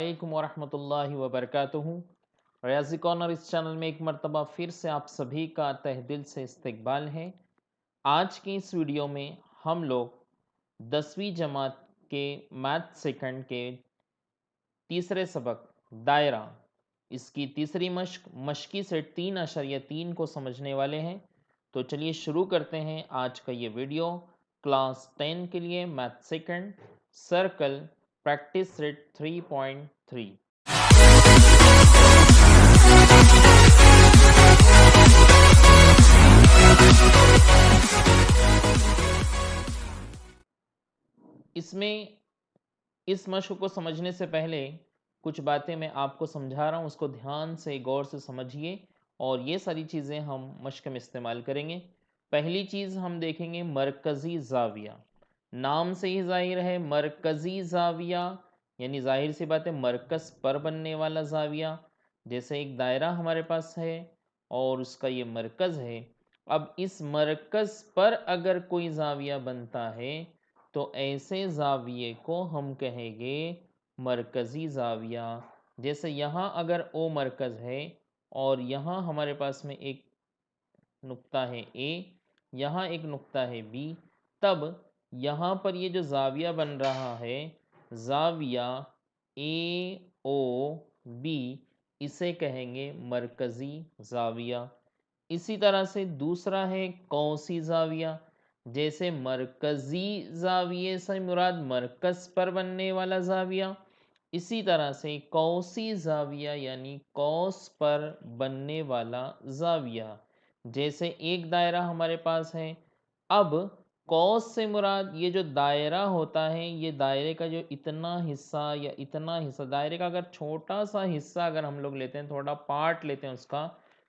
अलैकुम वरहमतुल्लाहि वबरकातुहू। रियाज़ी कॉर्नर इस चैनल में एक मरतबा फिर से आप सभी का तहे दिल से इस्तकबाल है। आज की इस वीडियो में हम लोग 10वीं जमात के मैथ सेकंड के तीसरे सबक दायरा, इसकी तीसरी मशकी सेट 3.3 को समझने वाले हैं। तो चलिए शुरू करते हैं आज का ये वीडियो। क्लास 10 के लिए math second circle practice set 3.3। इसमें इस मशक को समझने से पहले कुछ बातें मैं आपको समझा रहा हूँ, उसको ध्यान से गौर से समझिए और ये सारी चीज़ें हम मशक में इस्तेमाल करेंगे। पहली चीज़ हम देखेंगे मरकज़ी ज़ाविया। नाम से ही ज़ाहिर है मरकज़ी ज़ाविया, यानी ज़ाहिर सी बात है मरकज़ पर बनने वाला ज़ाविया। जैसे एक दायरा हमारे पास है और उसका ये मरकज़ है। अब इस मरकज़ पर अगर कोई ज़ाविया बनता है तो ऐसे ज़ाविये को हम कहेंगे मरकज़ी ज़ाविया। जैसे यहाँ अगर ओ मरकज़ है और यहाँ हमारे पास में एक नुक्ता है ए, यहाँ एक नुक्ता है बी, तब यहाँ पर ये जो ज़ाविया बन रहा है ज़ाविया ए ओ बी, इसे कहेंगे मरकज़ी ज़ाविया। इसी तरह से दूसरा है कौसी ज़ाविया। जैसे मरकज़ी ज़ाविये से मुराद मरकज़ पर बनने वाला ज़ाविया, इसी तरह से कौसी ज़ाविया यानी कौस पर बनने वाला ज़ाविया। जैसे एक दायरा हमारे पास है, अब कौस से मुराद ये जो दायरा होता है, ये दायरे का जो इतना हिस्सा या इतना हिस्सा, दायरे का अगर छोटा सा हिस्सा अगर हम लोग लेते हैं, थोड़ा पार्ट लेते हैं उसका,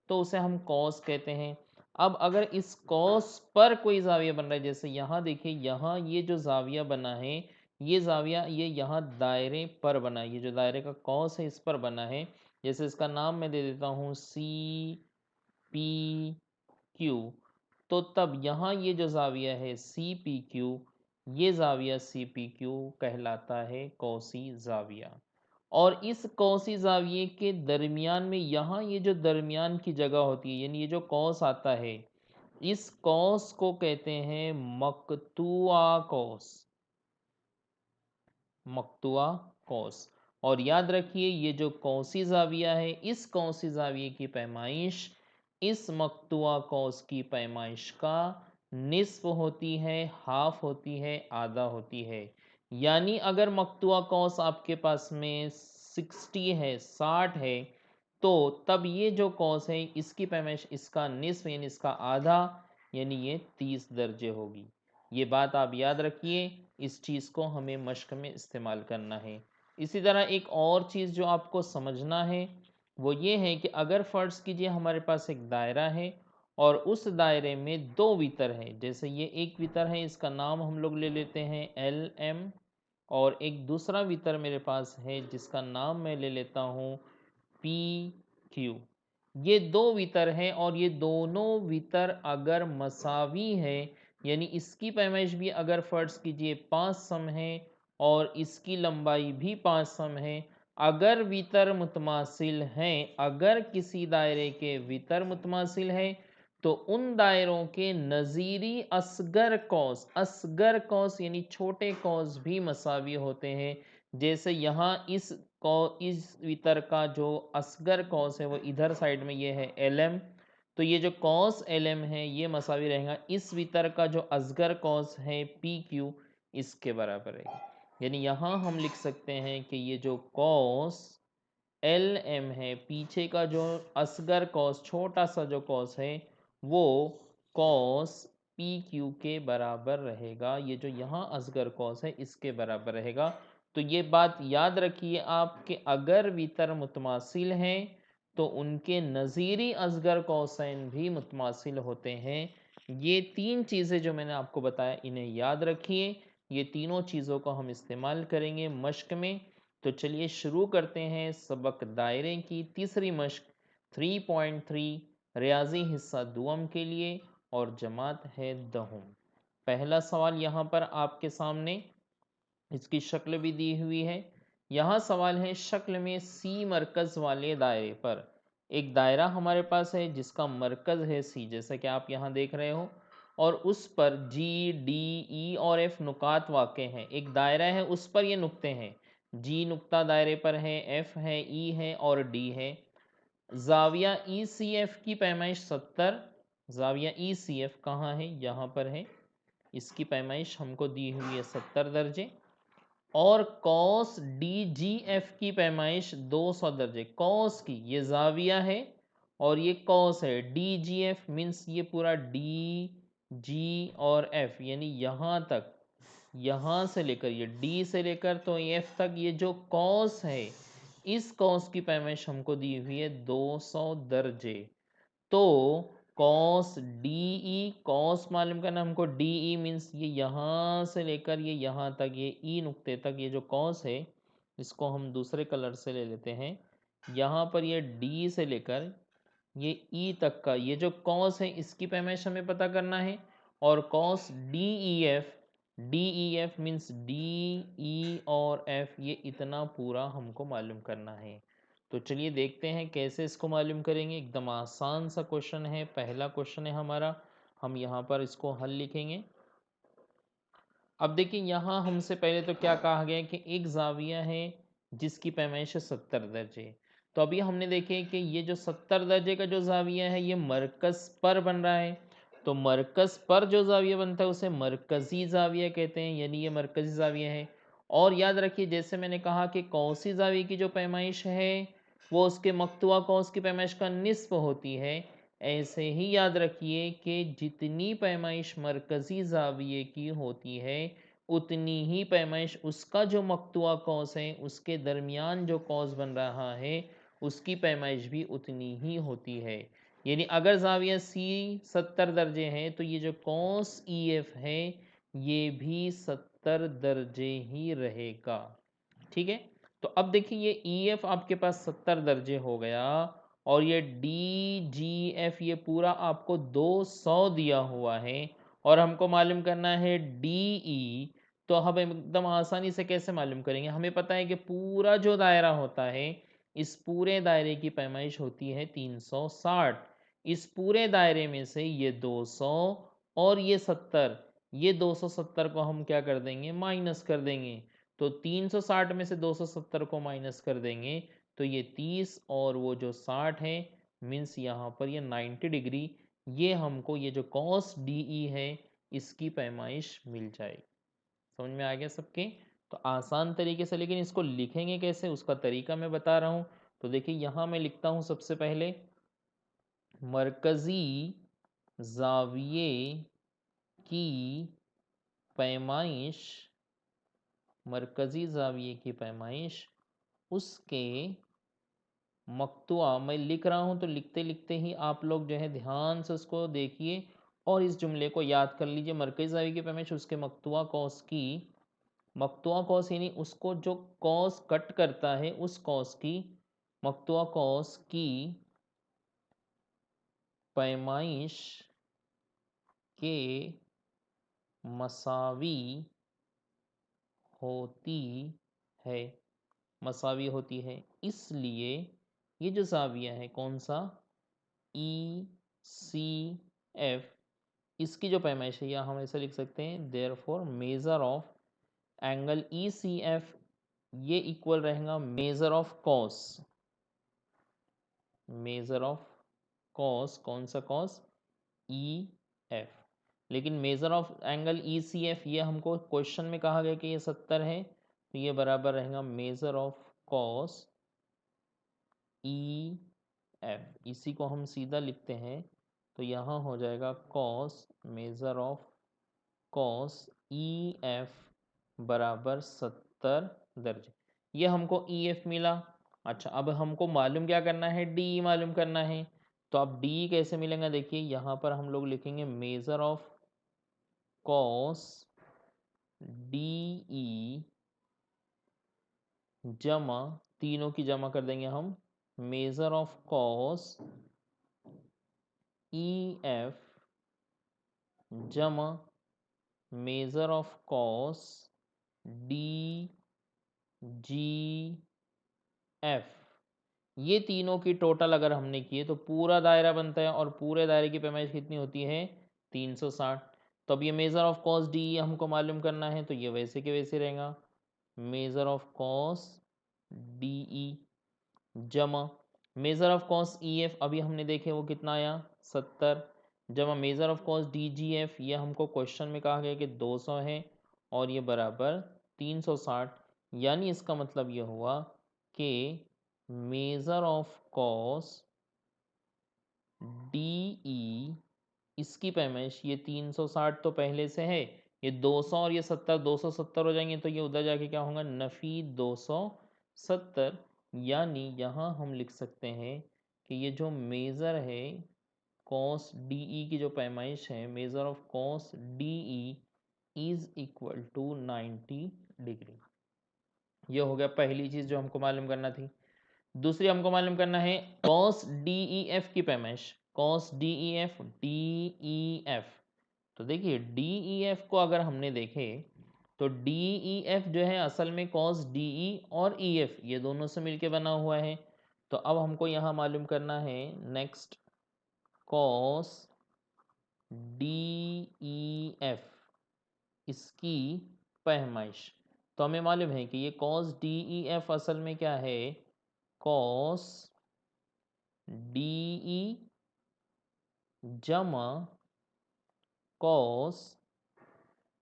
तो उसे हम कौस कहते हैं। अब अगर इस कौस पर कोई ज़ाविया बन रहा है, जैसे यहाँ देखिए, यहाँ ये जो ज़ाविया बना है, ये ज़ाविया ये यहाँ दायरे पर बना है, ये जो दायरे का कौस है इस पर बना है। जैसे इसका नाम मैं दे देता हूँ सी पी क्यू, तो तब यहाँ ये जो ज़ाविया है सी पी क्यू, ये ज़ाविया सी पी क्यू कहलाता है कौसी ज़ाविया। और इस कौसी ज़ाविये के दरमियान में यहाँ ये जो दरमियान की जगह होती है, यानी ये जो कौस आता है, इस कौस को कहते हैं मकतुआ कौस, मकतुआ कौस। और याद रखिए ये जो कौसी ज़ाविया है, इस कौसी ज़ाविये की पैमाइश इस मकतुआ कौस की पैमाइश का निस्फ होती है, हाफ होती है, आधा होती है। यानी अगर मकतुआ कौस आपके पास में 60 है, 60 है, तो तब ये जो कौस है इसकी पैमाइश इसका निस्फ यानी इसका आधा, यानी ये 30 दर्जे होगी। ये बात आप याद रखिए, इस चीज़ को हमें मश्क में इस्तेमाल करना है। इसी तरह एक और चीज़ जो आपको समझना है वो ये है कि अगर फ़र्ज़ कीजिए हमारे पास एक दायरा है और उस दायरे में दो वितर हैं, जैसे ये एक वितर है, इसका नाम हम लोग ले लेते हैं एल एम, और एक दूसरा वितर मेरे पास है जिसका नाम मैं ले लेता हूँ पी क्यू। ये दो वितर हैं और ये दोनों वितर अगर मसावी है, यानी इसकी पैमाइश भी अगर फ़र्ज़ कीजिए 5 सम है और इसकी लंबाई भी 5 सम है, अगर वितर मुतमासिल हैं, अगर किसी दायरे के वितर मुतमासिल हैं, तो उन दायरों के नज़ीरी असगर कौस यानी छोटे कौस भी मसावी होते हैं। जैसे यहाँ इस वितर का जो असगर कौस है वो इधर साइड में ये है एल एम, तो ये जो कॉस एल एम है ये मसावी रहेगा इस वितर का जो असगर कॉस है पी क्यू, इसके बराबर है। यानी यहाँ हम लिख सकते हैं कि ये जो कॉस एल एम है, पीछे का जो असगर कॉस छोटा सा जो कॉस है वो कॉस पी क्यू के बराबर रहेगा। ये जो यहाँ असगर कॉस है इसके बराबर रहेगा। तो ये बात याद रखिए आप कि अगर वितर मुतमासिल हैं तो उनके नज़ीरी असगर कौसैन भी मुतमासिल होते हैं। ये तीन चीज़ें जो मैंने आपको बताया इन्हें याद रखिए। ये तीनों चीज़ों को हम इस्तेमाल करेंगे मश्क में। तो चलिए शुरू करते हैं सबक दायरे की तीसरी मश्क 3.3 रियाजी हिस्सा दुअम के लिए, और जमात है दहुम। पहला सवाल यहाँ पर आपके सामने, इसकी शक्ल भी दी हुई है। यहाँ सवाल है शक्ल में सी मरकज वाले दायरे पर। एक दायरा हमारे पास है जिसका मरकज है सी, जैसा कि आप यहाँ देख रहे हो, और उस पर जी, डी, ई और एफ नुकात वाक़ हैं। एक दायरा है, उस पर ये नुक्ते हैं। जी नुक्ता दायरे पर है, एफ है, ई है और डी है। ज़ाविया ई सी एफ की पैमाइश 70। ज़ाविया ई सी एफ कहाँ है? यहाँ पर है। इसकी पैमाइश हमको दी हुई है 70 दर्जे। और कॉस डी जी एफ की पैमाइश 200 दर्जे। कॉस की ये जाविया है और ये कॉस है। डी जी एफ मीन्स ये पूरा डी जी और एफ, यानी यहाँ तक, यहाँ से लेकर ये डी से लेकर तो एफ तक ये जो कॉस है, इस कॉस की पैमाइश हमको दी हुई है 200 दर्जे। तो कॉस डी ई, कॉस मालूम करना हमको, डी ई मीन्स ये यहाँ से लेकर ये यहाँ तक, ये ई नुक्ते तक ये जो कॉस है, इसको हम दूसरे कलर से ले लेते हैं। यहाँ पर ये डी से लेकर ये ई तक का ये जो कॉस है, इसकी पैमाइश हमें पता करना है। और cos D E F means D E और एफ, ये इतना पूरा हमको मालूम करना है। तो चलिए देखते हैं कैसे इसको मालूम करेंगे। एकदम आसान सा क्वेश्चन है, पहला क्वेश्चन है हमारा। हम यहाँ पर इसको हल लिखेंगे। अब देखिए यहाँ हमसे पहले तो क्या कहा गया कि एक जाविया है जिसकी पैमाइश है 70 दर्जे। तो अभी हमने देखे कि ये जो 70 दर्जे का जो जाविया है ये मरकज पर बन रहा है। तो मरकज पर जो जाविया बनता है उसे मरकजी जाविया कहते हैं, यानी ये मरकजी जाविया है। और याद रखिए जैसे मैंने कहा कि कौसी जाविया की जो पैमाइश है वो उसके मकतुआ कौस की पैमाइश का निस्फ होती है। ऐसे ही याद रखिए कि जितनी पैमाइश मरकजी जाविये की होती है उतनी ही पैमाइश उसका जो मकतुआ कौस है उसके दरमियान जो कौस बन रहा है उसकी पैमाइश भी उतनी ही होती है। यानी अगर जाविया सी 70 दर्जे हैं तो ये जो कौस ई एफ है ये भी 70 दर्जे ही रहेगा। ठीक है। तो अब देखिए ये ई एफ आपके पास 70 दर्जे हो गया और ये डी जी एफ ये पूरा आपको 200 दिया हुआ है और हमको मालूम करना है डी ई। तो हम एकदम आसानी से कैसे मालूम करेंगे? हमें पता है कि पूरा जो दायरा होता है इस पूरे दायरे की पैमाइश होती है 360। इस पूरे दायरे में से ये 200 और ये 70, ये 270 को हम क्या कर देंगे? माइनस कर देंगे। तो 360 में से 270 को माइनस कर देंगे तो ये 30 और वो जो 60 है मीन्स यहाँ पर ये 90 डिग्री, ये हमको ये जो कॉस डी ई है इसकी पैमाइश मिल जाएगी। समझ में आ गया सबके? तो आसान तरीके से, लेकिन इसको लिखेंगे कैसे उसका तरीका मैं बता रहा हूँ। तो देखिए यहाँ मैं लिखता हूँ सबसे पहले मरकजी जाविये की पैमाइश, मरकजी जाविये की पैमाइश उसके मकतुआ। मैं लिख रहा हूँ तो लिखते लिखते ही आप लोग जो है ध्यान से उसको देखिए और इस जुमले को याद कर लीजिए। मरकजी जाविये की पैमाइश उसके मकतुआ कौस की, मकतुआ कौस यानी उसको जो कौस कट करता है उस कौस की, मकतुआ कौस की पैमाइश के मसावी होती है, मसावी होती है। इसलिए ये जो जाविया है कौन सा, ई सी एफ, इसकी जो पैमाइश है या हम ऐसा लिख सकते हैं therefore measure of angle E C F ये इक्वल रहेगा measure of cos, measure of cos, कौन सा कॉस, ई एफ। लेकिन measure of angle E C F ये हमको क्वेश्चन में कहा गया कि ये 70 है तो ये बराबर रहेगा measure of cos E F. इसी को हम सीधा लिखते हैं तो यहाँ हो जाएगा cos measure of cos E F बराबर 70 दर्जे। ये हमको ई एफ मिला। अच्छा अब हमको मालूम क्या करना है, डी मालूम करना है। तो अब डी कैसे मिलेगा? देखिए यहाँ पर हम लोग लिखेंगे measure of cos D E जमा, तीनों की जमा कर देंगे हम, measure of cos E F जमा measure of cos D G F, ये तीनों की टोटल अगर हमने किए तो पूरा दायरा बनता है और पूरे दायरे की पैमाइश कितनी होती है 360। तो अब ये मेज़र ऑफ कॉस डी हमको मालूम करना है, तो ये वैसे के वैसे रहेगा, measure of cos D E जमा measure of cos E F, अभी हमने देखे वो कितना आया 70, जमा measure of cos D G F, ये हमको क्वेश्चन में कहा गया कि 200 है और ये बराबर 360। यानी इसका मतलब ये हुआ कि मेज़र ऑफ कॉस डी ई, इसकी पैमाइश ये 360 तो पहले से है, ये 200 और ये 70, 270 हो जाएंगे तो ये उधर जाके क्या होगा नफ़ी 270। यानी यहाँ हम लिख सकते हैं कि ये जो मेज़र है कॉस डी ई की जो पैमाइश है, measure of cos D E is equal to 90 डिग्री। ये हो गया पहली चीज़ जो हमको मालूम करना थी। दूसरी हमको मालूम करना है कॉस डी ई एफ की पैमाइश, cos D E F, D E F. तो देखिए डी ई एफ को अगर हमने देखे तो डी ई एफ जो है असल में कॉस डी ई और ई एफ ये दोनों से मिलके बना हुआ है। तो अब हमको यहाँ मालूम करना है next cos D E F, इसकी पैमाइश। तो हमें मालूम है कि ये कॉस डी ई एफ असल में क्या है, कॉस डी ई जमा कॉस,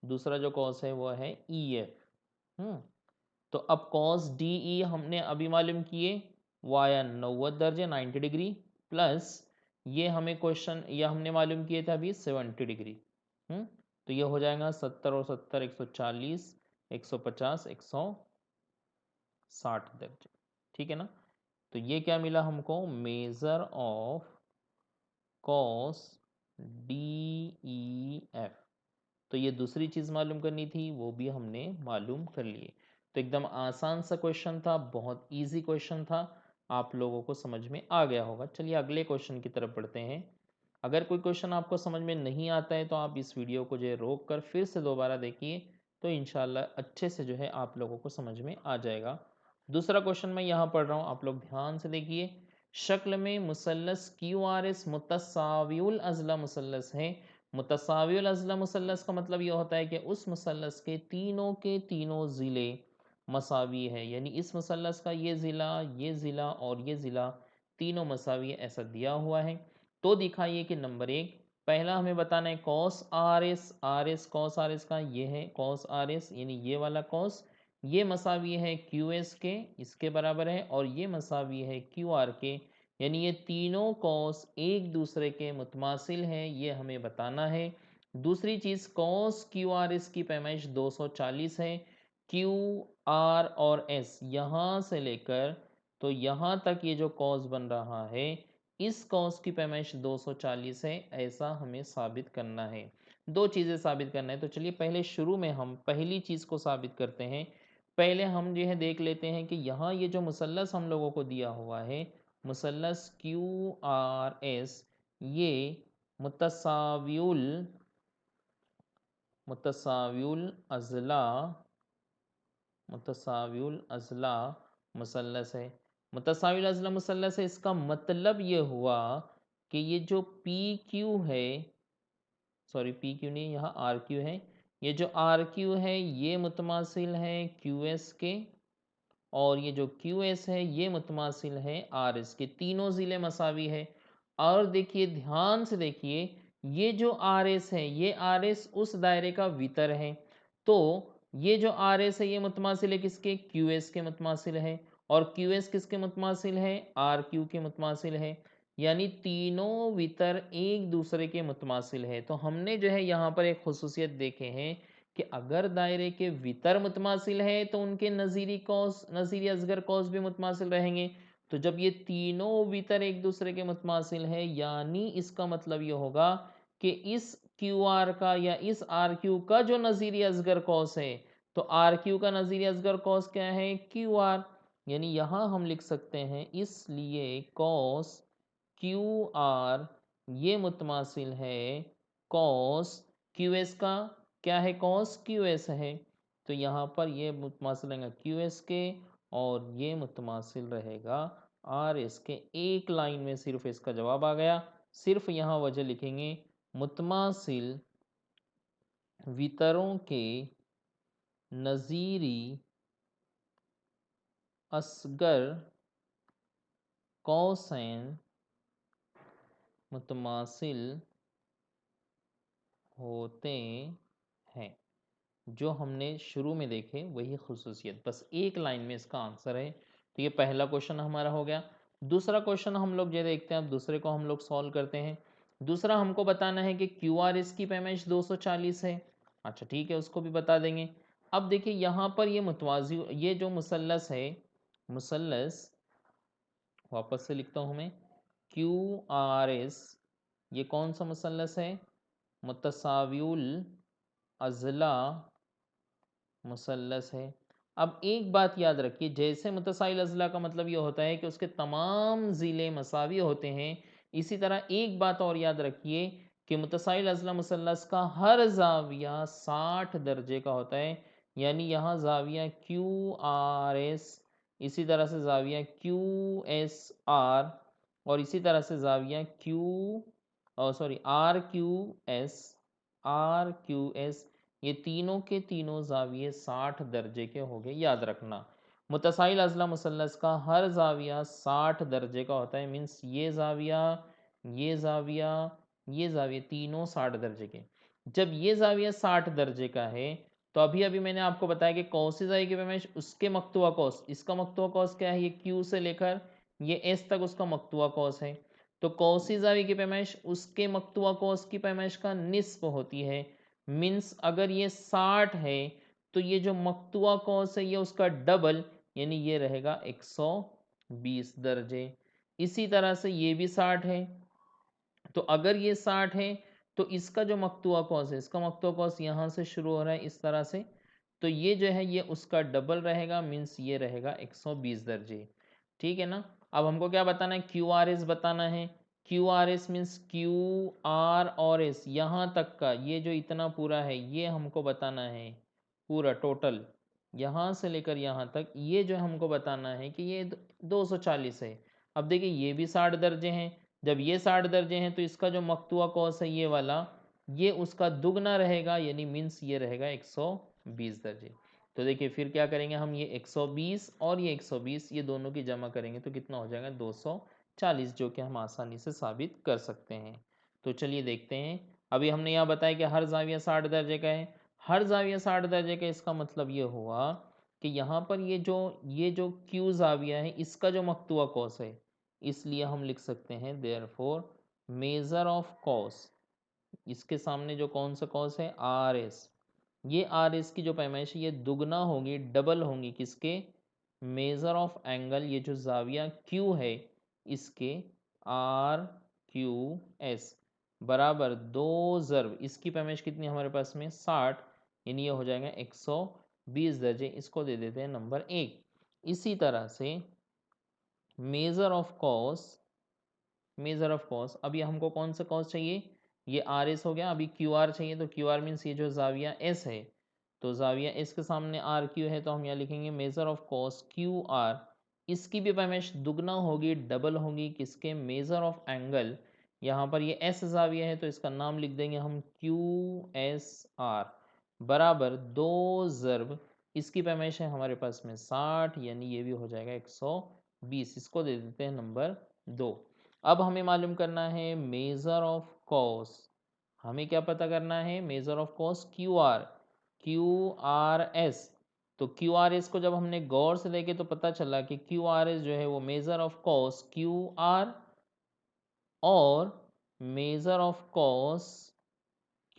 दूसरा जो कॉस है वो है ई एफ। तो अब कॉस डी ई हमने अभी मालूम किए, वो आया 90 दर्जे 90 डिग्री, प्लस ये हमें क्वेश्चन ये हमने मालूम किए थे अभी 70 डिग्री। तो ये हो जाएगा 70 और 70 140, 150, 160 दर्जे। ठीक है ना। तो ये क्या मिला हमको, major of cos D E F. तो ये दूसरी चीज़ मालूम करनी थी, वो भी हमने मालूम कर लिए। तो एकदम आसान सा क्वेश्चन था, बहुत इजी क्वेश्चन था, आप लोगों को समझ में आ गया होगा। चलिए अगले क्वेश्चन की तरफ बढ़ते हैं। अगर कोई क्वेश्चन आपको समझ में नहीं आता है तो आप इस वीडियो को जो है रोक कर फिर से दोबारा देखिए, तो इंशाल्लाह अच्छे से जो है आप लोगों को समझ में आ जाएगा। दूसरा क्वेश्चन मैं यहाँ पढ़ रहा हूँ, आप लोग ध्यान से देखिए। शक्ल में मुसल्लस क्यू आर एस मुतसाविउल अज़ला मुसल्लस है। मुतसाविउल अज़ला मुसल्लस का मतलब ये होता है कि उस मुसल्लस के तीनों ज़िले मसावी है, यानी इस मुसल्लस का ये ज़िला और ये ज़िला तीनों मसावी है, ऐसा दिया हुआ है। तो दिखाइए कि नंबर 1, पहला हमें बताना है cos R S cos R S का ये है कॉस आर एस, यानी ये वाला कॉस, ये मसावी है क्यू एस के, इसके बराबर है, और ये मसावी है क्यू आर के, यानी ये तीनों कॉस एक दूसरे के मुतमासिल हैं, ये हमें बताना है। दूसरी चीज़ कॉस क्यू आर एस की पैमाइश 240 है। क्यू आर और एस यहाँ से लेकर तो यहाँ तक ये जो कॉस बन रहा है, इस कॉस की पैमाइश 240 है, ऐसा हमें साबित करना है। दो चीज़ें साबित करना है, तो चलिए पहले शुरू में हम पहली चीज़ को साबित करते हैं। पहले हम जो है देख लेते हैं कि यहाँ ये जो मुसल्लस हम लोगों को दिया हुआ है, मुसल्लस क्यू आर एस, ये मुतसावियुल मुतसावियुल अज़ला मुतसावियुल अज़ला मुसल्लस है। मुतसावियुल अज़ला मुसल्लस है, इसका मतलब ये हुआ कि ये जो पी क्यू है, सॉरी पी क्यू नहीं, यहाँ आर क्यू है, ये जो आर क्यू है ये मुतमासिल है क्यू एस के, और ये जो क्यू एस है ये मुतमासिल है आर एस के, तीनों ज़िले मसावी है। और देखिए ध्यान से देखिए, ये जो आर एस है ये आर एस उस दायरे का वितर है, तो ये जो आर एस है ये मुतमासिल है किसके, क्यू एस के मुतमासिल है, और क्यू एस किसके मुतमासिल है, आर क्यू के मुतमासिल है, यानी तीनों वितर एक दूसरे के मुतमासिल है। तो हमने जो है यहाँ पर एक खुसूसियत देखे हैं कि अगर दायरे के वितर मुतमासिल है तो उनके नज़ीरी असगर कौस भी मुतमासिल रहेंगे। तो जब ये तीनों वितर एक दूसरे के मुतमासिल है, यानी इसका मतलब ये होगा कि इस क्यू आर का या इस आर क्यू का जो नज़ीरी असगर कौस है, तो आर क्यू का नज़ीरी असगर कौस क्या है, क्यू आर। यानी यहाँ हम लिख सकते हैं इसलिए कौस क्यू आर ये मुतमासिल है कॉस क्यू एस का, क्या है कॉस क्यू एस है। तो यहाँ पर ये मुतमासिल रहेगा क्यू एस के और ये मुतमासिल रहेगा आर एस के। एक लाइन में सिर्फ इसका जवाब आ गया। सिर्फ यहाँ वजह लिखेंगे, मुतमासिल वितरों के नज़ीरी असगर कौसैन मुतमासिल होते हैं। जो हमने शुरू में देखे वही खुसूसियत, बस एक लाइन में इसका आंसर है। तो ये पहला क्वेश्चन हमारा हो गया। दूसरा क्वेश्चन हम लोग ये देखते हैं, अब दूसरे को हम लोग सॉल्व करते हैं। दूसरा हमको बताना है कि क्यू आर एस की पैमाइश 240 है। अच्छा ठीक है, उसको भी बता देंगे। अब देखिए यहाँ पर ये मुतवाज़ी, ये जो मुसल्लस है, मुसल्लस वापस से लिखता हूँ मैं, क्यू आर एस, ये कौन सा मुसल्लस है? मुतसाविउल अज़ला मुसल्लस है। अब एक बात याद रखिए, जैसे मुतसाइल अज़ला का मतलब ये होता है कि उसके तमाम ज़िले मसावी होते हैं, इसी तरह एक बात और याद रखिए कि मुतसाइल अज़ला मुसल्लस का हर ज़ाविया 60 दर्जे का होता है। यानी यहाँ ज़ाविया क्यू आर एस, इसी तरह से ज़ाविया क्यू एस आर, और इसी तरह से ज़ाविया आर क्यू एस, ये तीनों के तीनों ज़ाविये 60 दर्जे के हो गए। याद रखना, मुतसाइल अज़ला मुसल्लस का हर ज़ाविया 60 दर्जे का होता है। मीन्स ये ज़ाविया, ये ज़ाविया, ये ज़ाविये तीनों 60 दर्जे के। जब ये ज़ाविया 60 दर्जे का है, तो अभी अभी मैंने आपको बताया कि कौसी ज़ाविये की पैमाइश उसके मकतुआ कौस, इसका मकतुआ कौस क्या है? ये क्यू से लेकर ये एस तक उसका मकतुआ कौस है। तो कौसी ज़ाविये की पैमाइश उसके मकतुआ कौस की पैमाइश का निस्फ होती है। मीन्स अगर ये 60 है तो ये जो मकतुआ कौस है ये उसका डबल, यानी ये रहेगा 120 दर्जे। इसी तरह से ये भी 60 है, तो अगर ये 60 है तो इसका जो मकतुआ कौस है, इसका मकतुआ कौस यहाँ से शुरू हो रहा है इस तरह से, तो ये जो है ये उसका डबल रहेगा। मीन्स ये रहेगा 120 दर्जे। ठीक है ना। अब हमको क्या बताना है? क्यू आर एस बताना है। Q R S means Q R और एस, यहाँ तक का ये जो इतना पूरा है ये हमको बताना है, पूरा टोटल यहाँ से लेकर यहाँ तक, ये जो हमको बताना है कि ये 240 है। अब देखिए ये भी 60 दर्जे हैं। जब ये 60 दर्जे हैं तो इसका जो मकतुआ कौस है ये वाला, ये उसका दुगना रहेगा, यानी मीन्स ये रहेगा 120 दर्जे। तो देखिए फिर क्या करेंगे हम, ये 120 और ये 120 ये दोनों की जमा करेंगे तो कितना हो जाएगा? 240, जो कि हम आसानी से साबित कर सकते हैं। तो चलिए देखते हैं। अभी हमने यहाँ बताया कि हर जाविया 60 दर्जे का है। हर जाविया 60 दर्जे का, इसका मतलब ये हुआ कि यहाँ पर ये जो क्यू जाविया है इसका जो मकतुआ कौस है, इसलिए हम लिख सकते हैं देयरफॉर मेजर ऑफ कॉस, इसके सामने जो कौन सा कॉस है? R S. ये आर एस की जो पैमाइश है ये दुगना होगी, डबल होंगी किसके? मेजर ऑफ एंगल, ये जो जाविया क्यू है इसके, आर क्यू एस बराबर 2 ज़र्ब इसकी पैमाइश कितनी हमारे पास में? 60, यानी ये हो जाएगा 120 दर्जे। इसको दे देते हैं नंबर 1। इसी तरह से major of cos, measure of cos, अब ये हमको कौन सा कॉस चाहिए? ये आर एस हो गया। अभी क्यू आर चाहिए, तो क्यू आर मीन्स ये जो जाविया एस है, तो जाविया एस के सामने आर क्यू है, तो हम यहाँ लिखेंगे measure of cos Q are. इसकी भी पैमाइश दुगना होगी, डबल होगी किसके? Major of angle. यहाँ पर ये एस जाविया है तो इसका नाम लिख देंगे हम क्यू एस आर बराबर 2 ज़र्ब इसकी पैमाइश है हमारे पास में 60, यानी ये भी हो जाएगा 120। इसको दे देते हैं नंबर 2। अब हमें मालूम करना है मेजर ऑफ कॉस। हमें क्या पता करना है? Major of cos Q are, Q R S. तो क्यू आर एस को जब हमने गौर से देखे तो पता चला कि क्यू आर एस जो है वो measure of cos Q R और measure of cos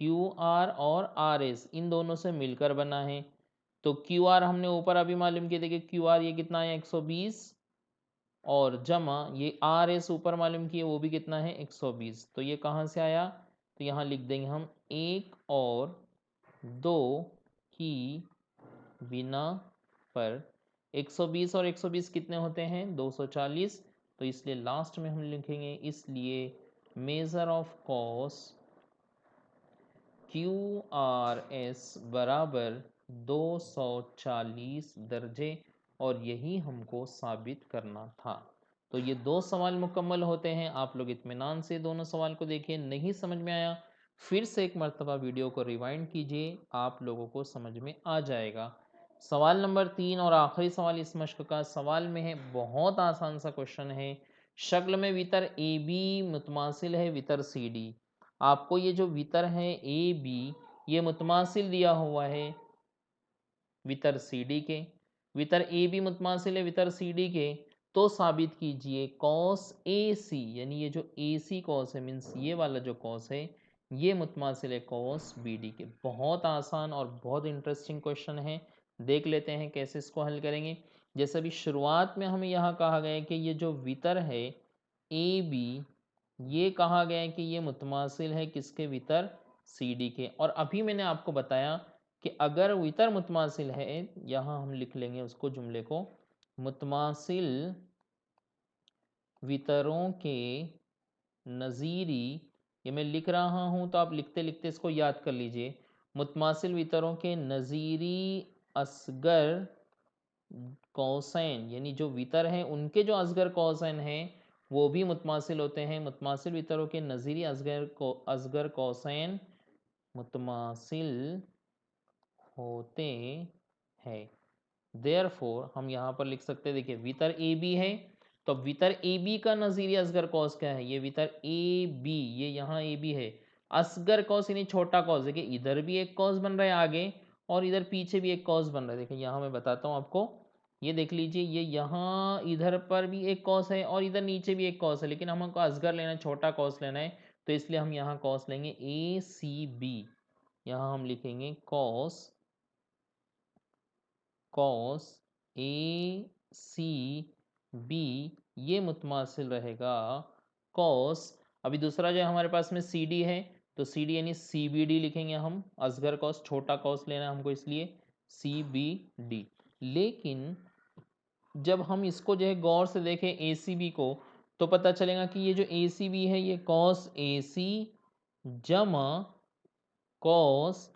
Q R और आर एस इन दोनों से मिलकर बना है। तो क्यू आर हमने ऊपर अभी मालूम किया, देखिए क्यू आर ये कितना है? 120, और जमा ये आर एस ऊपर मालूम किए वो भी कितना है? 120। तो ये कहाँ से आया? तो यहाँ लिख देंगे हम 1 और 2 की बिना पर 120 और 120 कितने होते हैं? 240। तो इसलिए लास्ट में हम लिखेंगे, इसलिए major of cos Q R S बराबर 240 दर्जे, और यही हमको साबित करना था। तो ये 2 सवाल मुकम्मल होते हैं। आप लोग इत्मीनान से दोनों सवाल को देखिए। नहीं समझ में आया, फिर से एक मर्तबा वीडियो को रिवाइंड कीजिए, आप लोगों को समझ में आ जाएगा। सवाल नंबर 3 और आखिरी सवाल इस मश्क का सवाल में है। बहुत आसान सा क्वेश्चन है। शक्ल में वितर ए बी मुतमासिल है वितर सी डी। आपको ये जो वितर है ए बी, ये मुतमासिल दिया हुआ है वितर सी डी के। वितर ए बी मुतमासिल है वितर सी डी के, तो साबित कीजिए कॉस ए सी, यानी ये जो ए सी कॉस है, मीन्स ये वाला जो कॉस है, ये मुतमासिल है कॉस बी डी के। बहुत आसान और बहुत इंटरेस्टिंग क्वेश्चन है। देख लेते हैं कैसे इसको हल करेंगे। जैसे अभी शुरुआत में हमें यहाँ कहा गया है कि ये जो वितर है ए बी, ये कहा गया है कि ये मुतमासिल है किसके, वितर सी डी के। और अभी मैंने आपको बताया कि अगर वितर मुतमासिल है, यहाँ हम लिख लेंगे उसको, जुमले को, मुतमासिल वितरों के नज़ीरी, ये मैं लिख रहा हूँ तो आप लिखते लिखते इसको याद कर लीजिए। मुतमासिल वितरों के नज़ीरी असगर कौसैन, यानी जो वितर हैं उनके जो असगर कौसैन हैं वो भी मुतमासिल होते हैं। मुतमासिल वितरों के नज़ीरी असगर कौसैन मुतमासिल होते हैं। देयरफॉर हम यहाँ पर लिख सकते हैं, देखिए वितर ए बी है, तो वितर ए बी का नज़ीरी असगर कौस क्या है, ये वितर ए बी, ये यहाँ ए बी है। असगर कौस यानी छोटा कौस, देखिए इधर भी एक कौस बन रहा है आगे, और इधर पीछे भी एक कौस बन रहा है। देखिए यहाँ मैं बताता हूँ आपको, ये देख लीजिए, ये यहाँ इधर पर भी एक कौस है और इधर नीचे भी एक कौस है, लेकिन हमको असगर लेना है, छोटा कौस लेना है, तो इसलिए हम यहाँ कौस लेंगे ए सी बी। यहाँ हम लिखेंगे cos cos A C B, ये मुतमासिल रहेगा कॉस। अभी दूसरा जो है हमारे पास में सी डी है, तो सी डी यानी सी बी डी लिखेंगे हम, असगर कॉस, छोटा कॉस लेना है हमको, इसलिए सी बी डी। लेकिन जब हम इसको जो है गौर से देखें ए सी बी को, तो पता चलेगा कि ये जो ए सी बी है, ये कॉस ए सी जमा कॉस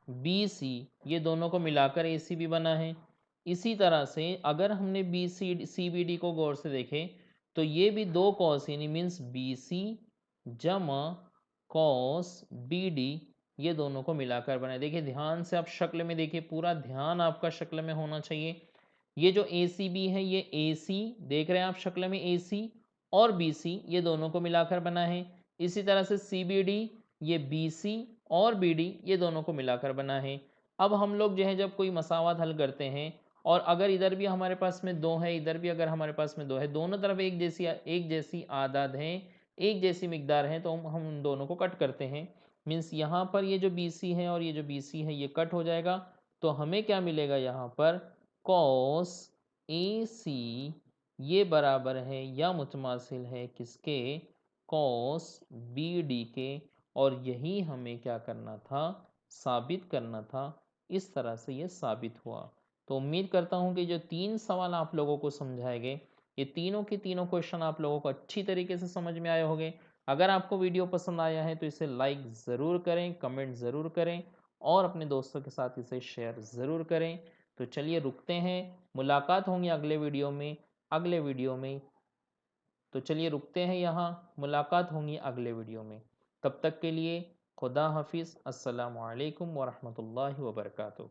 बी सी, ये दोनों को मिलाकर ए सी बी बना है। इसी तरह से अगर हमने बी सी बी डी को गौर से देखें, तो ये भी दो कॉस यानी मीन्स बी सी जमा कॉस बी डी, ये दोनों को मिलाकर बना है। देखिए ध्यान से आप शक्ल में देखिए, पूरा ध्यान आपका शक्ल में होना चाहिए। ये जो ए सी बी है, ये ए सी देख रहे हैं आप शक्ल में, ए सी और बी सी, ये दोनों को मिलाकर बना है। इसी तरह से सी बी डी, ये बी सी और बी डी, ये दोनों को मिलाकर बना है। अब हम लोग जो है जब कोई मसावत हल करते हैं, और अगर इधर भी हमारे पास में दो है, इधर भी अगर हमारे पास में दो है, दोनों तरफ एक जैसी आदाद हैं, एक जैसी मिकदार है, तो हम उन दोनों को कट करते हैं। मीन्स यहाँ पर ये जो बी सी है और ये जो बी सी है, ये कट हो जाएगा, तो हमें क्या मिलेगा यहाँ पर, कॉस ए सी, ये बराबर है या मुतमासिल है किसके, कॉस बी डी के। और यही हमें क्या करना था, साबित करना था। इस तरह से ये साबित हुआ। तो उम्मीद करता हूँ कि जो 3 सवाल आप लोगों को समझाए गए, ये तीनों के तीनों क्वेश्चन आप लोगों को अच्छी तरीके से समझ में आए होंगे। अगर आपको वीडियो पसंद आया है तो इसे लाइक ज़रूर करें, कमेंट ज़रूर करें, और अपने दोस्तों के साथ इसे शेयर ज़रूर करें। तो चलिए रुकते हैं, मुलाकात होंगी अगले वीडियो में। तो चलिए रुकते हैं यहाँ, मुलाकात होंगी अगले वीडियो में। तब तक के लिए खुदा हाफिज़। अस्सलामु अलैकुम वरहमतुल्लाहि वबरकातुहू।